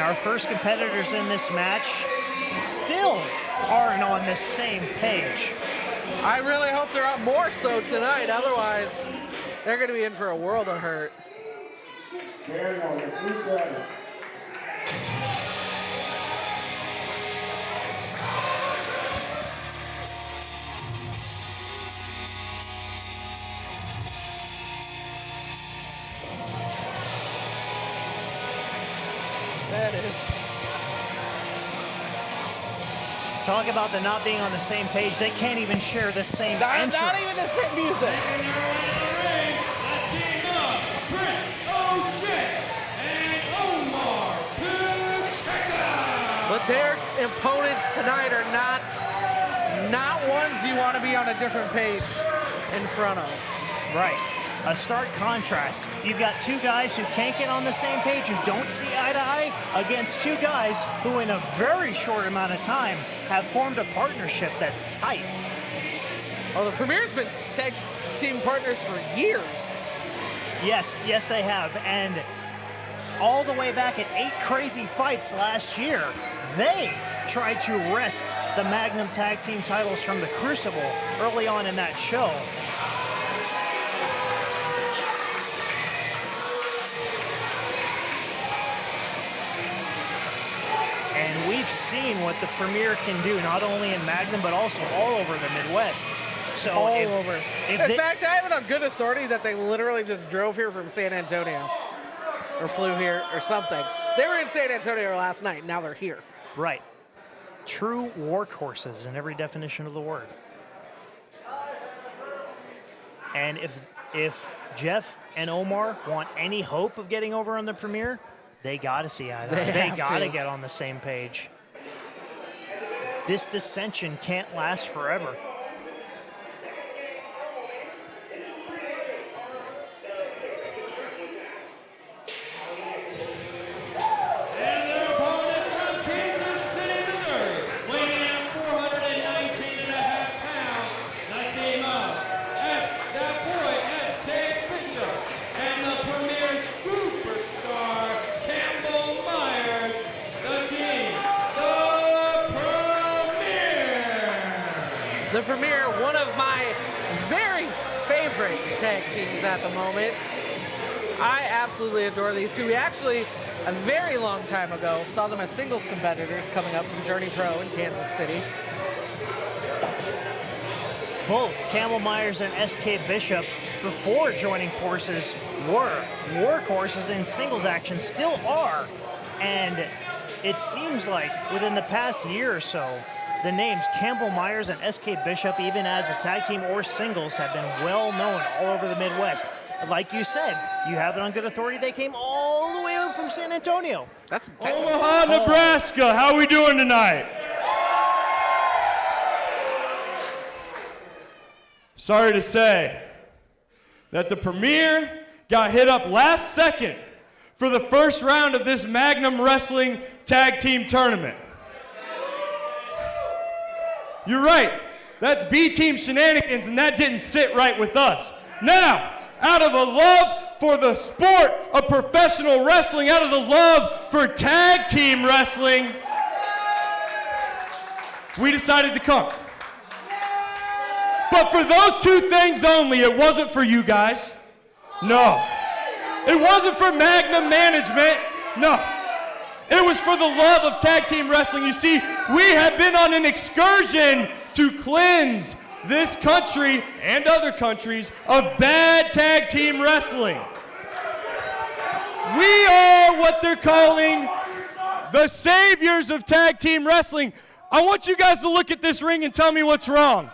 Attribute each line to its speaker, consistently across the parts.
Speaker 1: our first competitors in this match still aren't on the same page.
Speaker 2: I really hope they're up more so tonight. Otherwise, they're going to be in for a world of hurt. That is.
Speaker 1: Talk about the not being on the same page. They can't even share the same entrance.
Speaker 2: Not even the same music. But their opponents tonight are not ones you want to be on a different page in front of.
Speaker 1: Right. A stark contrast. You've got two guys who can't get on the same page, who don't see eye to eye, against two guys who in a very short amount of time have formed a partnership that's tight.
Speaker 2: Oh, the Premier's been tag team partners for years.
Speaker 1: Yes, they have. And all the way back at 8 Crazy Fights last year, they tried to wrest the Magnum tag team titles from the Crucible early on in that show. And we've seen what the Premier can do, not only in Magnum, but also all over the Midwest. So
Speaker 2: all over. In fact, I have it on good authority that they literally just drove here from San Antonio. Or flew here, or something. They were in San Antonio last night, now they're here.
Speaker 1: Right. True workhorses in every definition of the word. And if Jeff and Omar want any hope of getting over on the Premier, they gotta see eye to eye. They gotta get on the same page. This dissension can't last forever.
Speaker 2: The Premier, one of my very favorite tag teams at the moment. I absolutely adore these two. We actually, a very long time ago, saw them as singles competitors coming up from Journey Pro in Kansas City.
Speaker 1: Both Campbell Myers and SK Bishop, before joining forces, were workhorses in singles action, still are. And it seems like within the past year or so, the names Campbell Myers and SK Bishop, even as a tag team or singles, have been well known all over the Midwest. Like you said, you have it on good authority, they came all the way over from San Antonio.
Speaker 3: That's Omaha, Nebraska. How are we doing tonight? Sorry to say that the Premier got hit up last second for the first round of this Magnum Wrestling Tag Team Tournament. You're right. That's B-team shenanigans, and that didn't sit right with us. Now, out of a love for the sport of professional wrestling, out of the love for tag team wrestling, we decided to come. But for those two things only, it wasn't for you guys. No. It wasn't for Magnum management. No. It was for the love of tag team wrestling. You see, we have been on an excursion to cleanse this country and other countries of bad tag team wrestling. We are what they're calling the saviors of tag team wrestling. I want you guys to look at this ring and tell me what's wrong.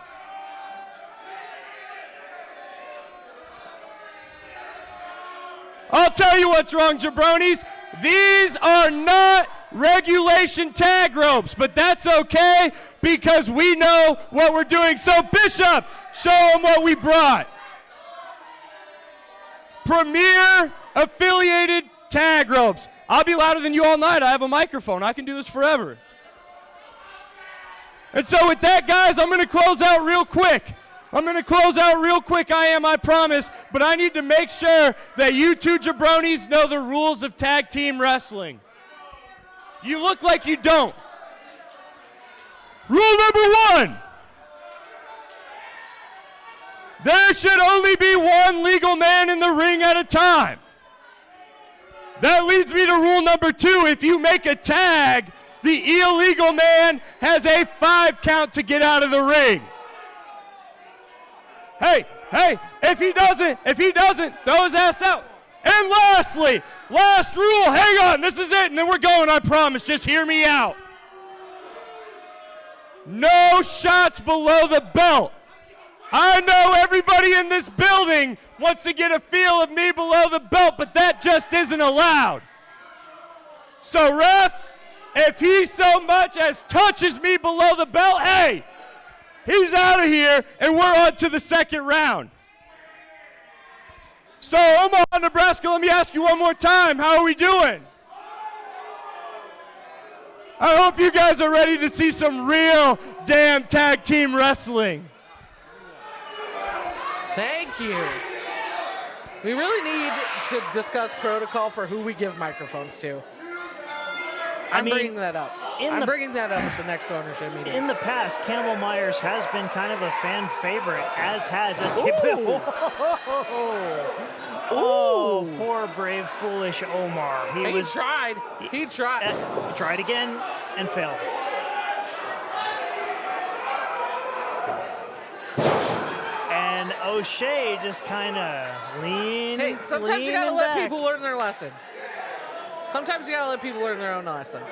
Speaker 3: I'll tell you what's wrong, jabronis. These are not regulation tag ropes, but that's okay because we know what we're doing. So Bishop, show them what we brought. Premier affiliated tag ropes. I'll be louder than you all night. I have a microphone. I can do this forever. And so with that, guys, I'm going to close out real quick. I promise. But I need to make sure that you two jabronis know the rules of tag team wrestling. You look like you don't. Rule number 1. There should only be one legal man in the ring at a time. That leads me to rule number 2. If you make a tag, the illegal man has a 5 count to get out of the ring. Hey, if he doesn't, throw his ass out. And lastly, last rule, hang on, this is it, and then we're going, I promise, just hear me out. No shots below the belt. I know everybody in this building wants to get a feel of me below the belt, but that just isn't allowed. So ref, if he so much as touches me below the belt, hey, he's out of here, and we're on to the second round. So Omaha, Nebraska, let me ask you one more time, how are we doing? I hope you guys are ready to see some real damn tag team wrestling.
Speaker 2: Thank you. We really need to discuss protocol for who we give microphones to. I'm bringing that up. I'm bringing that up at the next ownership meeting.
Speaker 1: In the past, Campbell Myers has been kind of a fan favorite, as has SK. Oh, poor, brave, foolish Omar.
Speaker 2: He tried. He tried.
Speaker 1: Tried again and failed. And O'Shea just kind of leaned.
Speaker 2: Hey, sometimes you gotta let people learn their lesson. Sometimes you gotta let people learn their own lesson.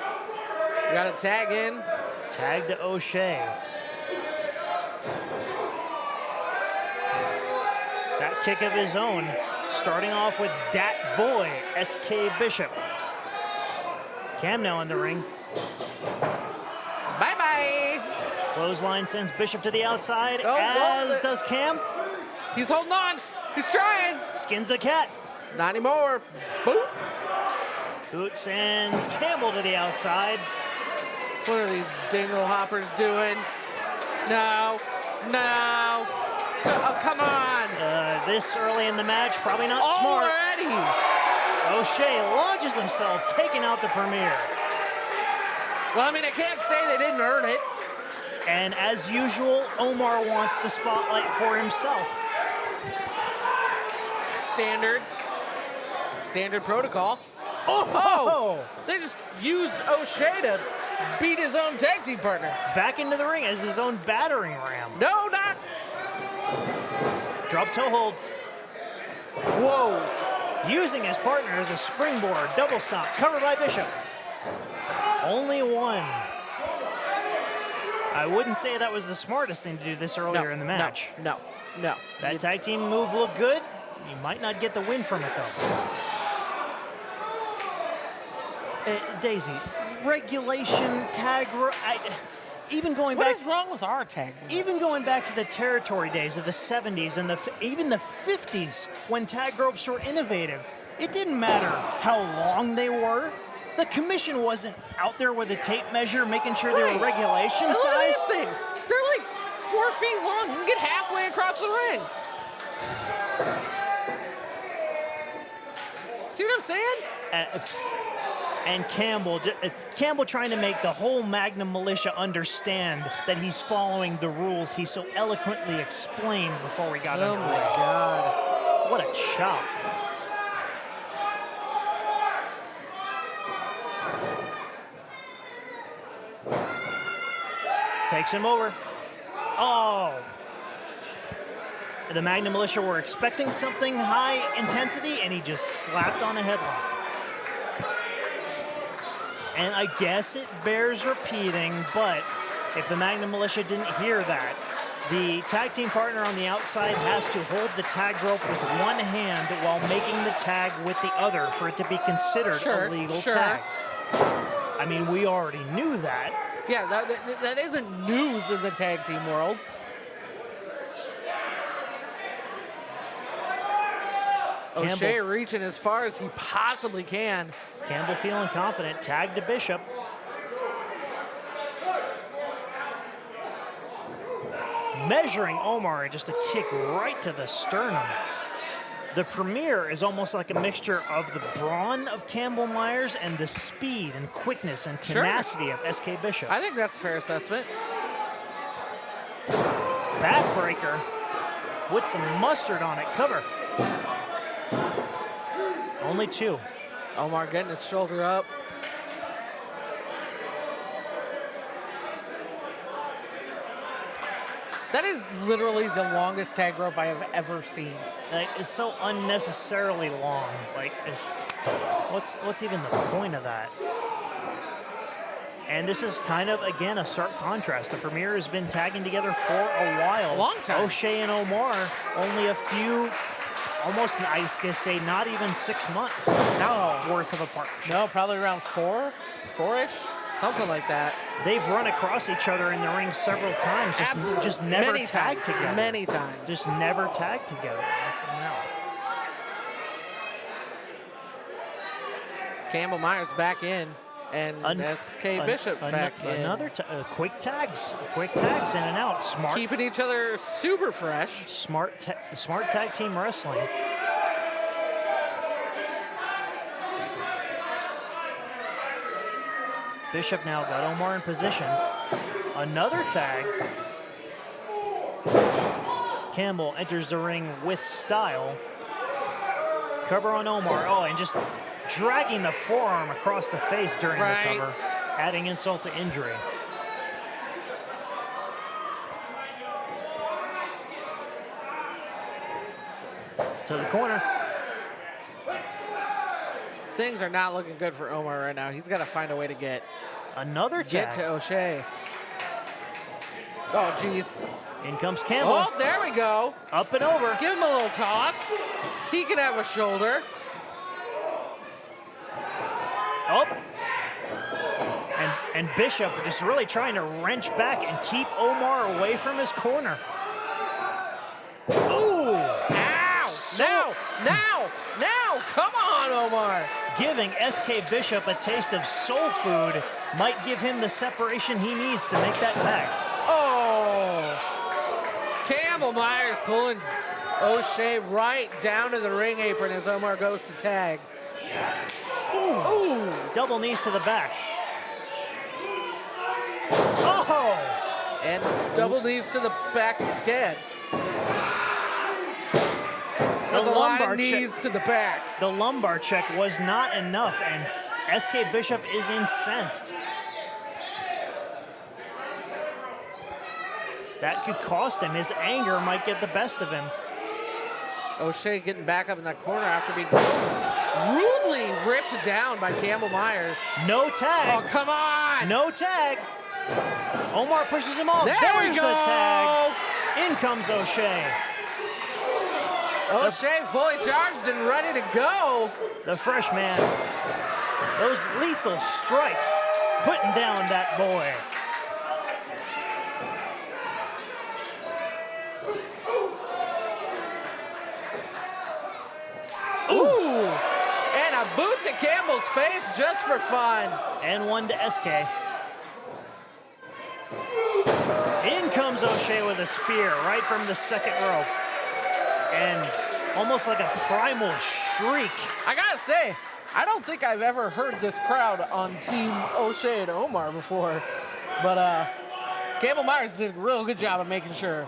Speaker 2: You gotta tag in.
Speaker 1: Tag to O'Shea. That kick of his own, starting off with Dat Boy, SK Bishop. Cam now in the ring.
Speaker 2: Bye-bye.
Speaker 1: Clothesline sends Bishop to the outside, as does Cam.
Speaker 2: He's holding on. He's trying.
Speaker 1: Skins the cat.
Speaker 2: Not anymore. Boot.
Speaker 1: Boot sends Campbell to the outside.
Speaker 2: What are these dingle hoppers doing? No. Oh, come on.
Speaker 1: This early in the match, probably not smart.
Speaker 2: Already.
Speaker 1: O'Shea launches himself, taking out the Premier.
Speaker 2: Well, I mean, I can't say they didn't earn it.
Speaker 1: And as usual, Omar wants the spotlight for himself.
Speaker 2: Standard protocol.
Speaker 1: Oh!
Speaker 2: They just used O'Shea to beat his own tag team partner.
Speaker 1: Back into the ring as his own battering ram.
Speaker 2: No, not.
Speaker 1: Drop toe hold.
Speaker 2: Whoa.
Speaker 1: Using his partner as a springboard. Double stomp. Covered by Bishop. Only one. I wouldn't say that was the smartest thing to do this earlier in the match.
Speaker 2: No.
Speaker 1: That tag team move looked good. You might not get the win from it, though. Daisy, regulation, tag, even going back.
Speaker 2: What is wrong with our tag?
Speaker 1: Even going back to the territory days of the 70s and even the 50s, when tag ropes were innovative, it didn't matter how long they were. The commission wasn't out there with a tape measure making sure they were regulation
Speaker 2: Look
Speaker 1: size.
Speaker 2: at these things. They're like 4 feet long. You can get halfway across the ring. See what I'm saying?
Speaker 1: And Campbell trying to make the whole Magnum militia understand that he's following the rules he so eloquently explained before we got underway.
Speaker 2: Oh my God.
Speaker 1: What a chop. Takes him over. Oh. The Magnum militia were expecting something high intensity, and he just slapped on a headlock. And I guess it bears repeating, but if the Magnum militia didn't hear that, the tag team partner on the outside has to hold the tag rope with one hand while making the tag with the other for it to be considered a legal tag. I mean, we already knew that.
Speaker 2: Yeah, that isn't news in the tag team world. O'Shea reaching as far as he possibly can.
Speaker 1: Campbell feeling confident. Tag to Bishop. Measuring Omar, just a kick right to the sternum. The Premier is almost like a mixture of the brawn of Campbell Myers and the speed and quickness and tenacity of S.K. Bishop.
Speaker 2: I think that's a fair assessment.
Speaker 1: Backbreaker with some mustard on it. Cover. Only 2.
Speaker 2: Omar getting his shoulder up. That is literally the longest tag rope I have ever seen.
Speaker 1: Like, it's so unnecessarily long. Like, what's even the point of that? And this is kind of, again, a stark contrast. The Premier has been tagging together for a while.
Speaker 2: A long time.
Speaker 1: O'Shea and Omar, only a few, almost, I was gonna say, not even 6 months worth of a partnership.
Speaker 2: No, probably around 4-ish, something like that.
Speaker 1: They've run across each other in the ring several times, just never
Speaker 2: Many
Speaker 1: tagged
Speaker 2: times.
Speaker 1: together.
Speaker 2: Many times.
Speaker 1: Just never tagged together. No.
Speaker 2: Campbell Myers back in, and S.K. Bishop back in.
Speaker 1: Another quick tags in and out. Smart.
Speaker 2: Keeping each other super fresh.
Speaker 1: Smart tag team wrestling. Bishop now got Omar in position. Another tag. Campbell enters the ring with style. Cover on Omar. Oh, and just dragging the forearm across the face during the cover, adding insult to injury. To the corner.
Speaker 2: Things are not looking good for Omar right now. He's got to find a way to get
Speaker 1: Another tag.
Speaker 2: to O'Shea. Oh, jeez.
Speaker 1: In comes Campbell.
Speaker 2: Oh, there we go.
Speaker 1: Up and over.
Speaker 2: Give him a little toss. He can have a shoulder.
Speaker 1: Oh. And Bishop just really trying to wrench back and keep Omar away from his corner. Ooh!
Speaker 2: Ow! Now! Come on, Omar!
Speaker 1: Giving S.K. Bishop a taste of soul food might give him the separation he needs to make that tag.
Speaker 2: Oh! Campbell Myers pulling O'Shea right down to the ring apron as Omar goes to tag.
Speaker 1: Ooh! Double knees to the back. Oh!
Speaker 2: And double knees to the back again.
Speaker 1: The lumbar
Speaker 2: knees to the back.
Speaker 1: The lumbar check was not enough, and S.K. Bishop is incensed. That could cost him. His anger might get the best of him.
Speaker 2: O'Shea getting back up in that corner after being rudely ripped down by Campbell Myers.
Speaker 1: No tag.
Speaker 2: Oh, come on!
Speaker 1: No tag. Omar pushes him off.
Speaker 2: There
Speaker 1: There's
Speaker 2: we go.
Speaker 1: the tag. In comes O'Shea.
Speaker 2: O'Shea fully charged and ready to go.
Speaker 1: The freshman. Those lethal strikes putting down that boy.
Speaker 2: Ooh! And a boot to Campbell's face just for fun.
Speaker 1: And one to SK. In comes O'Shea with a spear right from the second rope. And almost like a primal shriek.
Speaker 2: I gotta say, I don't think I've ever heard this crowd on Team O'Shea and Omar before. But Campbell Myers did a real good job of making sure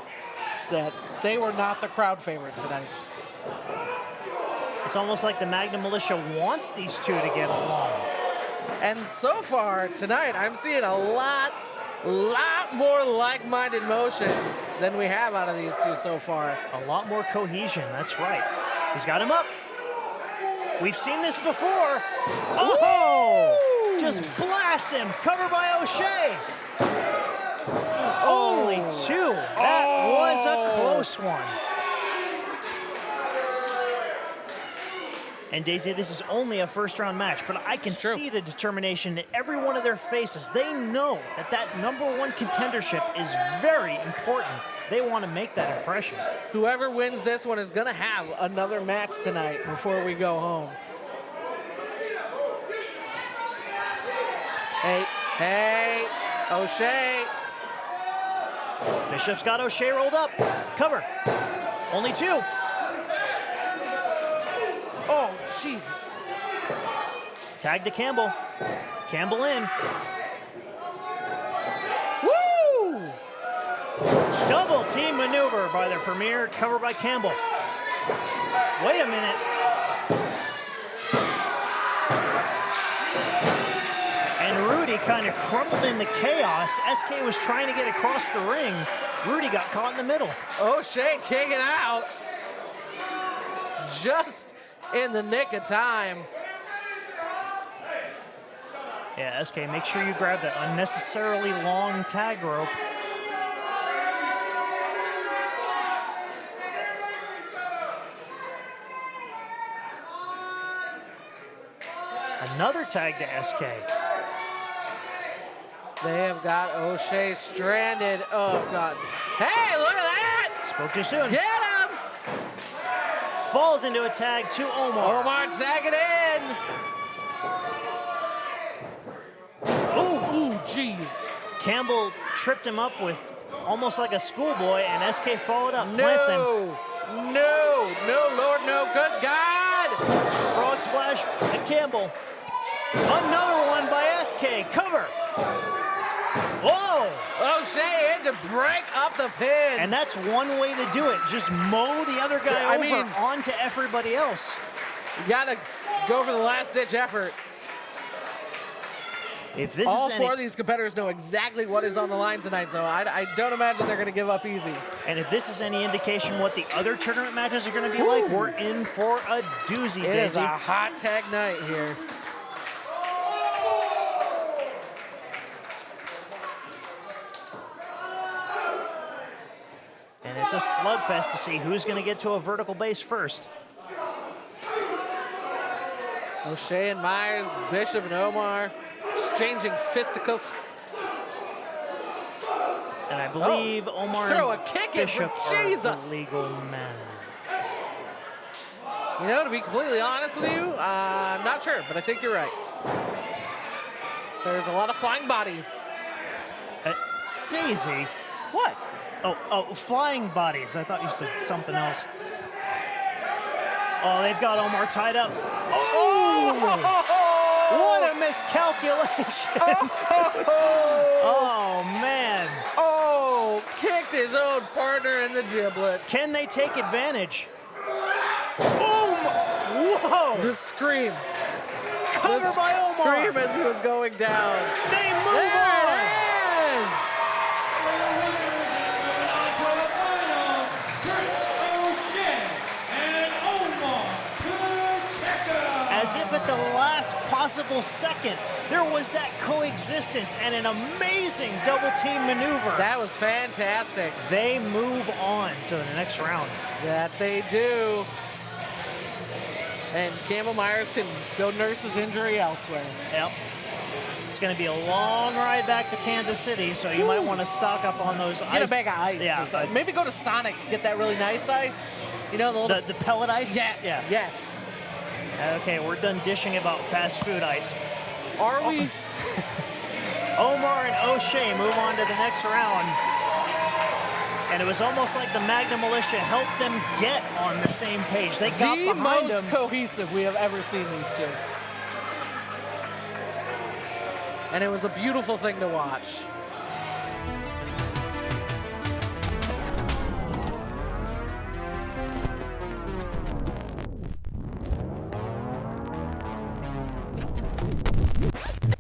Speaker 2: that they were not the crowd favorite tonight.
Speaker 1: It's almost like the Magnum Militia wants these two to get along.
Speaker 2: And so far tonight, I'm seeing a lot more like-minded motions than we have out of these two so far.
Speaker 1: A lot more cohesion, that's right. He's got him up. We've seen this before. Oh!
Speaker 2: Woo!
Speaker 1: Just blasts him. Cover by O'Shea. Only two. That was a close one. And Daisy, this is only a first-round match, but I can see the determination in every one of their faces. They know that that #1 contendership is very important. They want to make that impression.
Speaker 2: Whoever wins this one is going to have another match tonight before we go home. Hey, O'Shea.
Speaker 1: Bishop's got O'Shea rolled up. Cover. Only two.
Speaker 2: Oh, Jesus.
Speaker 1: Tag to Campbell. Campbell in.
Speaker 2: Woo!
Speaker 1: Double team maneuver by the Premier, covered by Campbell. Wait a minute. And Rudy kind of crumbled in the chaos. SK was trying to get across the ring. Rudy got caught in the middle.
Speaker 2: O'Shea kicking out. Just in the nick of time.
Speaker 1: Yeah, SK, make sure you grab that unnecessarily long tag rope. Another tag to SK.
Speaker 2: They have got O'Shea stranded. Oh, God. Hey, look at that!
Speaker 1: Spoke too soon.
Speaker 2: Get him!
Speaker 1: Falls into a tag to Omar.
Speaker 2: Omar tagging in. Ooh, jeez.
Speaker 1: Campbell tripped him up with almost like a schoolboy, and SK followed up. Plants him.
Speaker 2: No, Lord, no. Good God!
Speaker 1: Frog splash to Campbell. Another one by SK. Cover. Whoa!
Speaker 2: O'Shea in to break up the pin.
Speaker 1: And that's one way to do it. Just mow the other guy over onto everybody else.
Speaker 2: You gotta go for the last-ditch effort.
Speaker 1: If this
Speaker 2: All
Speaker 1: is
Speaker 2: four of these competitors know exactly what is on the line tonight, so I don't imagine they're gonna give up easy.
Speaker 1: And if this is any indication what the other tournament matches are gonna be like, we're in for a doozy,
Speaker 2: It is
Speaker 1: Daisy.
Speaker 2: a hot tag night here.
Speaker 1: And it's a slugfest to see who's gonna get to a vertical base first.
Speaker 2: O'Shea and Myers, Bishop and Omar exchanging fisticuffs.
Speaker 1: And I believe Omar
Speaker 2: throw
Speaker 1: and
Speaker 2: a kick in for
Speaker 1: Bishop are
Speaker 2: Jesus.
Speaker 1: the legal men.
Speaker 2: You know, to be completely honest with you, I'm not sure, but I think you're right. There's a lot of flying bodies.
Speaker 1: Daisy.
Speaker 2: What?
Speaker 1: Oh, flying bodies. I thought you said something else. Oh, they've got Omar tied up. Oh! What a miscalculation. Oh, man.
Speaker 2: Oh, kicked his own partner in the giblets.
Speaker 1: Can they take advantage? Boom! Whoa!
Speaker 2: The scream.
Speaker 1: Cover by Omar.
Speaker 2: Scream as he was going down.
Speaker 1: They move
Speaker 2: There
Speaker 1: on.
Speaker 2: it is!
Speaker 1: As if at the last possible second, there was that coexistence and an amazing double team maneuver.
Speaker 2: That was fantastic.
Speaker 1: They move on to the next round.
Speaker 2: That they do. And Campbell Myers can go nurse his injury elsewhere.
Speaker 1: Yep. It's going to be a long ride back to Kansas City, so you might want to stock up on those
Speaker 2: Get a bag of ice.
Speaker 1: Yeah,
Speaker 2: or something. Maybe go to Sonic, get that really nice ice. You know, the little...
Speaker 1: the pellet ice?
Speaker 2: Yes,
Speaker 1: Yeah.
Speaker 2: yes.
Speaker 1: Okay, we're done dishing about fast food ice.
Speaker 2: Are we?
Speaker 1: Omar and O'Shea move on to the next round. And it was almost like the Magnum Militia helped them get on the same page. They got
Speaker 2: The
Speaker 1: behind
Speaker 2: most
Speaker 1: them.
Speaker 2: cohesive we have ever seen these two. And it was a beautiful thing to watch.